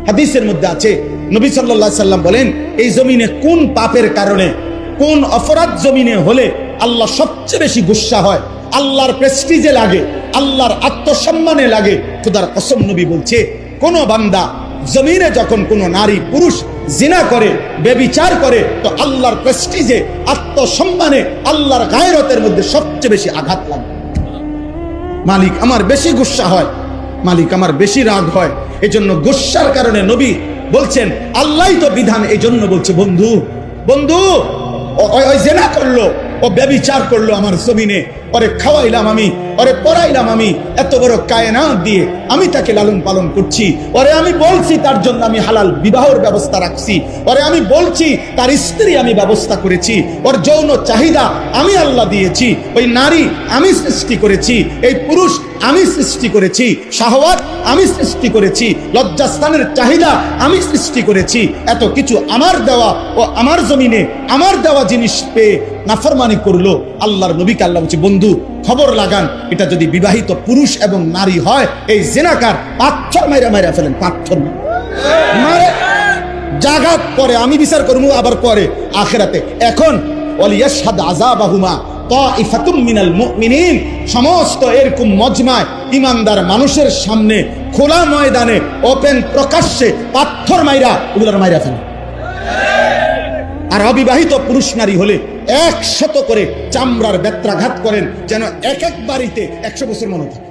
হাদিসের মধ্যে আছে, নবী সাল্লাল্লাহু আলাইহি সাল্লাম বলেন, এই জমিনে কোন পাপের কারণে, কোন অপরাধ জমিনে হলে আল্লাহ সবচেয়ে বেশি গুসা হয়, আল্লাহর প্রেস্টিজে লাগে, আল্লাহর আত্মসম্মানে লাগে। খোদার কসম, নবী বলছে, কোন বান্দা জমিনে যখন কোন নারী পুরুষ জিনা করে, ব্যভিচার করে, তো আল্লাহর প্রেস্টিজে, আত্মসম্মানে, আল্লাহর গায়রতের মধ্যে সবচেয়ে বেশি আঘাত লাগে। মালিক আমার বেশি গুসা হয়, মালিক আমার বেশি রাগ হয়। এজন্য গুসার কারণে নবী বলছেন, আল্লাহই তো বিধান, এই জন্য বলছে, বন্ধু বন্ধু ওই জিনা করলো, ও ব্যভিচার করলো আমার জমিনে, ওরে খাওয়াইলাম আমি, ওরে পড়াইলাম আমি, এত বড় কায়নাত দিয়ে আমি তাকে লালন পালন করছি, ওরে আমি বলছি তার জন্য আমি হালাল বিবাহের ব্যবস্থা রাখছি, ওরে আমি বলছি তার স্ত্রী আমি ব্যবস্থা করেছি, ওর যৌন চাহিদা আমি আল্লাহ দিয়েছি, ওই নারী আমি সৃষ্টি করেছি, এই পুরুষ আমি সৃষ্টি করেছি, শাহওয়াত আমি সৃষ্টি করেছি, লজ্জাস্থানের চাহিদা আমি সৃষ্টি করেছি, এত কিছু আমার দেওয়া, ও আমার জমিনে আমার দেওয়া জিনিস পেয়ে নাফরমানি করলো। আল্লাহর নবীকে আল্লাহ বলছে, বন্ধু খবর লাগান, এটা যদি বিবাহিত পুরুষ এবং নারী হয়, এই জিনাকার পাথর মাইরা মাইরা ফেলেন, পাথর মারে জাগাত পরে আমি বিচার করবো, আবার পরে আখিরাতে। এখন ওয়ালিয়াশহাদ আযাবাহুমা তাইফাতুম মিনাল মুমিনিন, সমস্ত এরকম মজমায় ইমানদার মানুষের সামনে খোলা ময়দানে ওপেন প্রকাশ্যে পাথর মাইরা ওগুলোর মাইরা ফেলে। আর অবিবাহিত পুরুষ নারী হলে 100 করে চামড়ার বেত্রাঘাত করেন, যেন এক এক বাড়িতে 100 বছর মনে থাকে।